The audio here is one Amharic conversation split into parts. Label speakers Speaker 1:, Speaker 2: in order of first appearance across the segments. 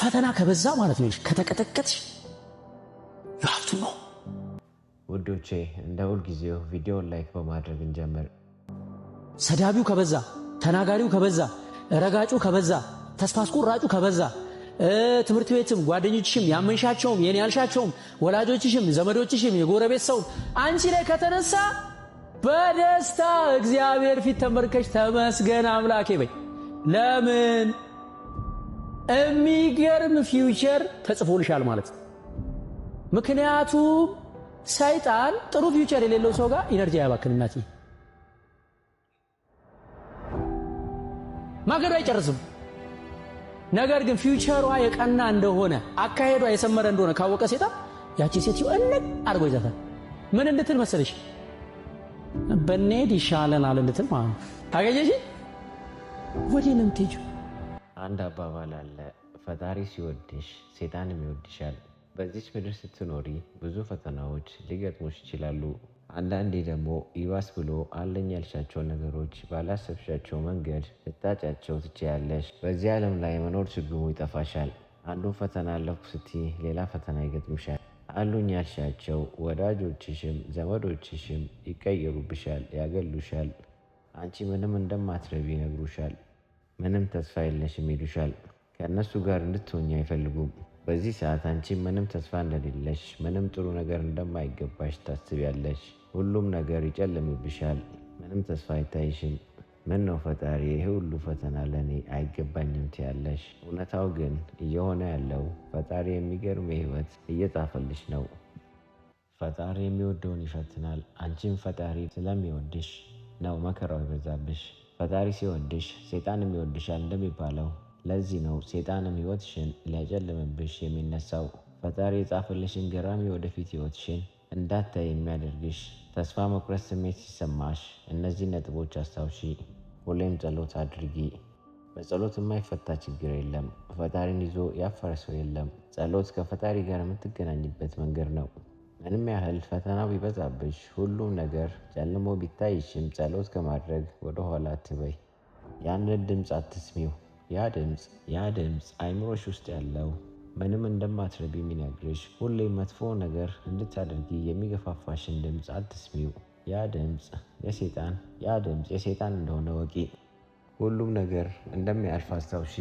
Speaker 1: ፈተና ከበዛ ማለት ነው ከተቀጠቀጥሽ ያፍቱ ነው።
Speaker 2: ውዶቼ እንደ ሁል ጊዜው ቪዲዮ ላይክ በማድረግ እንጀምር።
Speaker 1: ሰዳቢው ከበዛ፣ ተናጋሪው ከበዛ፣ ረጋጩ ከበዛ፣ ተስፋ አስቆራጩ ከበዛ፣ ትምህርት ቤትም ጓደኞችሽም ያመንሻቸውም የኔ ያልሻቸውም ወላጆችሽም ዘመዶችሽም የጎረቤት ሰው አንቺ ላይ ከተነሳ በደስታ እግዚአብሔር ፊት ተመርከሽ ተመስገን አምላኬ በይ። ለምን የሚገርም ፊውቸር ተጽፎልሻል ማለት ነው። ምክንያቱም ሰይጣን ጥሩ ፊውቸር የሌለው ሰው ጋር ኢነርጂ ያባክንናት ማገዶ አይጨርስም። ነገር ግን ፊውቸሯ የቀና እንደሆነ አካሄዷ የሰመረ እንደሆነ ካወቀ ሰይጣን ያቺ ሴትዮ እንቅ አድርጎ ይዛታል። ምን እንድትል መሰለሽ? በኔድ ይሻለናል እንድትል ማለት ታገኘሽ። ወዴት ነው የምትሄጂው?
Speaker 2: አንድ አባባል አለ፣ ፈጣሪ ሲወድሽ ሰይጣንም ይወድሻል። በዚች ምድር ስትኖሪ ብዙ ፈተናዎች ሊገጥሙሽ ይችላሉ። አንዳንዴ ደግሞ ይባስ ብሎ አለኝ ያልሻቸው ነገሮች ባላሰብሻቸው መንገድ ልታጫቸው ትችያለሽ። በዚህ ዓለም ላይ መኖር ችግሩ ይጠፋሻል። አንዱን ፈተና አለፍኩ ስትይ ሌላ ፈተና ይገጥምሻል። አሉኝ ያልሻቸው ወዳጆችሽም ዘመዶችሽም ይቀየሩብሻል፣ ያገሉሻል። አንቺ ምንም እንደማትረቢ ይነግሩሻል። ምንም ተስፋ የለሽም ይሉሻል። ከእነሱ ጋር እንድትሆኝ አይፈልጉም። በዚህ ሰዓት አንቺ ምንም ተስፋ እንደሌለሽ፣ ምንም ጥሩ ነገር እንደማይገባሽ ታስቢያለሽ። ሁሉም ነገር ይጨልምብሻል። ምንም ተስፋ አይታይሽም። ምን ነው ፈጣሪ ይሄ ሁሉ ፈተና ለእኔ አይገባኝም ትያለሽ። እውነታው ግን እየሆነ ያለው ፈጣሪ የሚገርም ሕይወት እየጻፈልሽ ነው። ፈጣሪ የሚወደውን ይፈትናል። አንቺም ፈጣሪ ስለሚወድሽ ነው መከራው ይበዛብሽ። ፈጣሪ ሲወድሽ ሰይጣንም ይወድሻል እንደሚባለው ለዚህ ነው ሰይጣንም ሕይወትሽን ሊያጨልምብሽ የሚነሳው። ፈጣሪ የጻፈልሽን ገራሚ ወደፊት ሕይወትሽን እንዳታይ የሚያደርግሽ ተስፋ መቁረጥ ስሜት ሲሰማሽ እነዚህ ነጥቦች አስታውሺ። ሁሌም ጸሎት አድርጊ። በጸሎት የማይፈታ ችግር የለም። ፈጣሪን ይዞ ያፈረ ሰው የለም። ጸሎት ከፈጣሪ ጋር የምትገናኝበት መንገድ ነው። ምንም ያህል ፈተናው ቢበዛብሽ፣ ሁሉም ነገር ጨልሞ ቢታይሽም ጸሎት ከማድረግ ወደኋላ አትበይ። ያንን ድምፅ አትስሚው። ያ ድምፅ አይምሮሽ ውስጥ ያለው ምንም እንደማትረቢ የሚነግርሽ፣ ሁሌም መጥፎ ነገር እንድታደርጊ የሚገፋፋሽን ድምፅ አትስሚው። ያ ድምፅ የሰይጣን እንደሆነ ወቂ። ሁሉም ነገር እንደሚያልፍ አስታውሺ።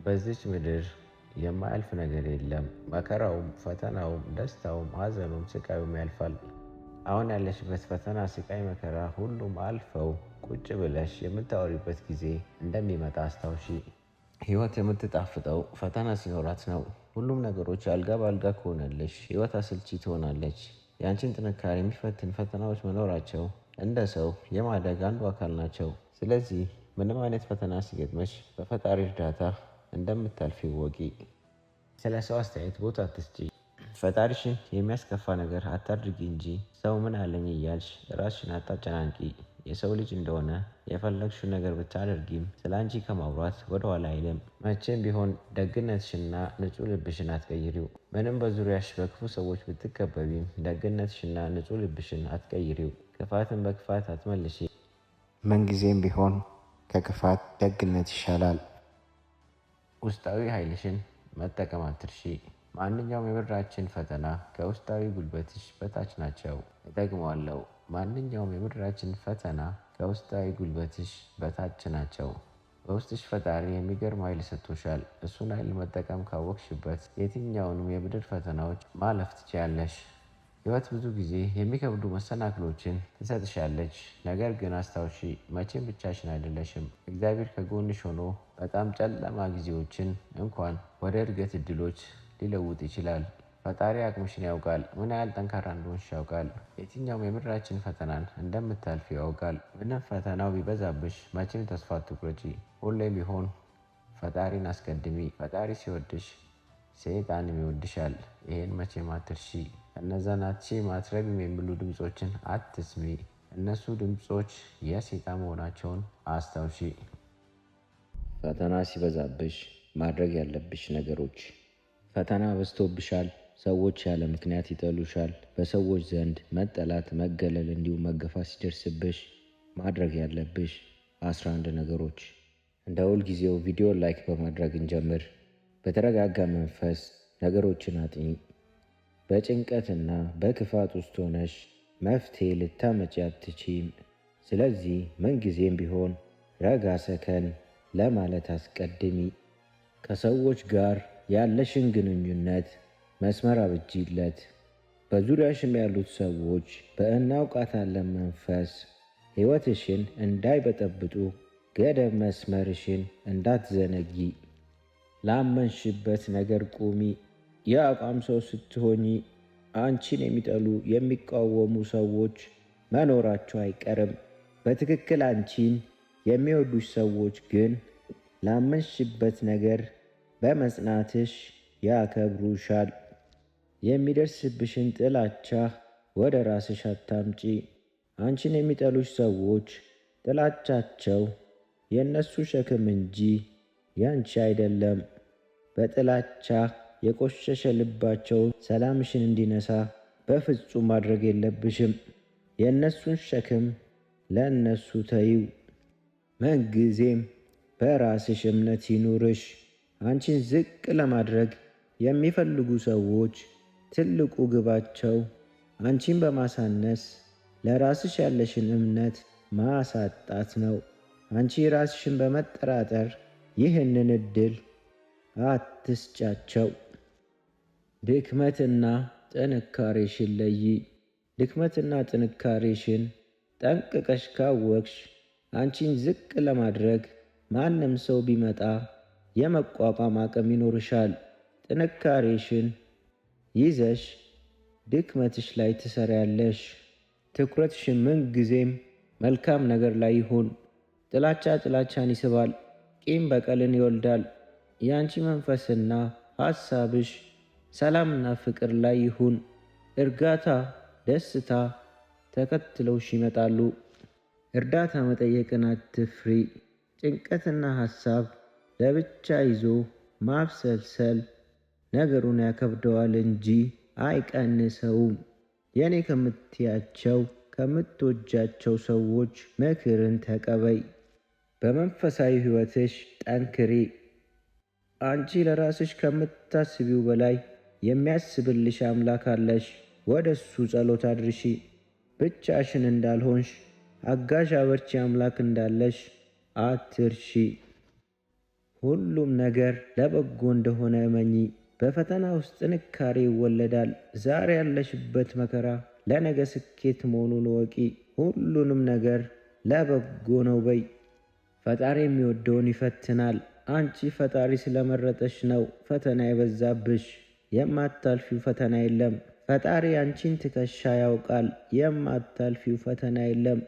Speaker 2: በዚች ምድር የማያልፍ ነገር የለም። መከራውም፣ ፈተናውም፣ ደስታውም፣ ሐዘኑም፣ ስቃዩም ያልፋል። አሁን ያለሽበት ፈተና፣ ስቃይ፣ መከራ ሁሉም አልፈው ቁጭ ብለሽ የምታወሪበት ጊዜ እንደሚመጣ አስታውሺ። ሕይወት የምትጣፍጠው ፈተና ሲኖራት ነው። ሁሉም ነገሮች አልጋ በአልጋ ከሆነልሽ ሕይወት አሰልቺ ትሆናለች። የአንቺን ጥንካሬ የሚፈትን ፈተናዎች መኖራቸው እንደ ሰው የማደግ አንዱ አካል ናቸው። ስለዚህ ምንም አይነት ፈተና ሲገጥመሽ በፈጣሪ እርዳታ እንደምታልፊ ወቂ። ስለ ሰው አስተያየት ቦታ አትስጪ። ፈጣሪሽን የሚያስከፋ ነገር አታድርጊ እንጂ ሰው ምን አለኝ እያልሽ ራስሽን አታጨናንቂ። የሰው ልጅ እንደሆነ የፈለግሽው ነገር ብታደርጊም ስለ አንቺ ከማውራት ወደኋላ አይልም። መቼም ቢሆን ደግነትሽና ንጹህ ልብሽን አትቀይሪው። ምንም በዙሪያሽ በክፉ ሰዎች ብትከበቢም ደግነትሽና ንጹህ ልብሽን አትቀይሪው። ክፋትን በክፋት አትመልሺ። ምንጊዜም ቢሆን ከክፋት ደግነት ይሻላል። ውስጣዊ ኃይልሽን መጠቀም አትርሺ። ማንኛውም የምድራችን ፈተና ከውስጣዊ ጉልበትሽ በታች ናቸው። እጠቅመዋለሁ። ማንኛውም የምድራችን ፈተና ከውስጣዊ ጉልበትሽ በታች ናቸው። በውስጥሽ ፈጣሪ የሚገርም ኃይል ሰጥቶሻል። እሱን ኃይል መጠቀም ካወቅሽበት የትኛውንም የምድር ፈተናዎች ማለፍ ትችያለሽ። ሕይወት ብዙ ጊዜ የሚከብዱ መሰናክሎችን ትሰጥሻለች። ነገር ግን አስታውሺ፣ መቼም ብቻሽን አይደለሽም። እግዚአብሔር ከጎንሽ ሆኖ በጣም ጨለማ ጊዜዎችን እንኳን ወደ እድገት እድሎች ሊለውጥ ይችላል። ፈጣሪ አቅምሽን ያውቃል። ምን ያህል ጠንካራ እንደሆንሽ ያውቃል። የትኛውም የምድራችን ፈተናን እንደምታልፊ ያውቃል። ምንም ፈተናው ቢበዛብሽ መቼም ተስፋ አትቁረጪ። ሁሌም ቢሆን ፈጣሪን አስቀድሚ። ፈጣሪ ሲወድሽ ሰይጣንም ይወድሻል። ይሄን መቼም አትርሺ። እነዛን አትችይም አትረቢም የሚሉ ድምፆችን አትስሚ። እነሱ ድምፆች የሰይጣን መሆናቸውን አስታውሺ። ፈተና ሲበዛብሽ ማድረግ ያለብሽ ነገሮች። ፈተና በዝቶብሻል። ሰዎች ያለ ምክንያት ይጠሉሻል። በሰዎች ዘንድ መጠላት፣ መገለል እንዲሁም መገፋት ሲደርስብሽ ማድረግ ያለብሽ 11 ነገሮች። እንደ ሁል ጊዜው ቪዲዮ ላይክ በማድረግ እንጀምር። በተረጋጋ መንፈስ ነገሮችን አጥኚ። በጭንቀትና በክፋት ውስጥ ሆነሽ መፍትሄ ልታመጪ አትችይም። ስለዚህ ምንጊዜም ቢሆን ረጋ ሰከን ለማለት አስቀድሚ። ከሰዎች ጋር ያለሽን ግንኙነት መስመር አብጂለት። በዙሪያሽም ያሉት ሰዎች በእናውቃታለን መንፈስ ሕይወትሽን እንዳይበጠብጡ ገደብ መስመርሽን እንዳትዘነጊ። ላመንሽበት ነገር ቁሚ። የአቋም ሰው ስትሆኚ አንቺን የሚጠሉ የሚቃወሙ ሰዎች መኖራቸው አይቀርም። በትክክል አንቺን የሚወዱሽ ሰዎች ግን ላመንሽበት ነገር በመጽናትሽ ያከብሩሻል። የሚደርስብሽን ጥላቻ ወደ ራስሽ አታምጪ። አንቺን የሚጠሉሽ ሰዎች ጥላቻቸው የእነሱ ሸክም እንጂ ያንቺ አይደለም። በጥላቻ የቆሸሸ ልባቸው ሰላምሽን እንዲነሳ በፍጹም ማድረግ የለብሽም። የእነሱን ሸክም ለእነሱ ተይው። ምንጊዜም በራስሽ እምነት ይኑርሽ። አንቺን ዝቅ ለማድረግ የሚፈልጉ ሰዎች ትልቁ ግባቸው አንቺን በማሳነስ ለራስሽ ያለሽን እምነት ማሳጣት ነው። አንቺ ራስሽን በመጠራጠር ይህንን ዕድል አትስጫቸው። ድክመትና ጥንካሬሽን ለይ። ድክመትና ጥንካሬሽን ጠንቅቀሽ ካወቅሽ አንቺን ዝቅ ለማድረግ ማንም ሰው ቢመጣ የመቋቋም አቅም ይኖርሻል። ጥንካሬሽን ይዘሽ ድክመትሽ ላይ ትሰሪያለሽ። ትኩረትሽን ምን ጊዜም መልካም ነገር ላይ ይሁን። ጥላቻ ጥላቻን ይስባል፣ ቂም በቀልን ይወልዳል። የአንቺ መንፈስና ሐሳብሽ ሰላምና ፍቅር ላይ ይሁን። እርጋታ፣ ደስታ ተከትለውሽ ይመጣሉ። እርዳታ መጠየቅን አትፍሪ። ጭንቀትና ሐሳብ ለብቻ ይዞ ማብሰልሰል ነገሩን ያከብደዋል እንጂ አይቀንሰውም። የኔ ከምትያቸው ከምትወጃቸው ሰዎች ምክርን ተቀበይ። በመንፈሳዊ ሕይወትሽ ጠንክሪ። አንቺ ለራስሽ ከምታስቢው በላይ የሚያስብልሽ አምላክ አለሽ። ወደ እሱ ጸሎት አድርሺ። ብቻሽን እንዳልሆንሽ አጋዥ አበርቺ አምላክ እንዳለሽ አትርሺ። ሁሉም ነገር ለበጎ እንደሆነ እመኚ። በፈተና ውስጥ ጥንካሬ ይወለዳል። ዛሬ ያለሽበት መከራ ለነገ ስኬት መሆኑን እወቂ። ሁሉንም ነገር ለበጎ ነው በይ። ፈጣሪ የሚወደውን ይፈትናል። አንቺ ፈጣሪ ስለመረጠሽ ነው ፈተና የበዛብሽ። የማታልፊው ፈተና የለም። ፈጣሪ አንቺን ትከሻ ያውቃል። የማታልፊው ፈተና የለም።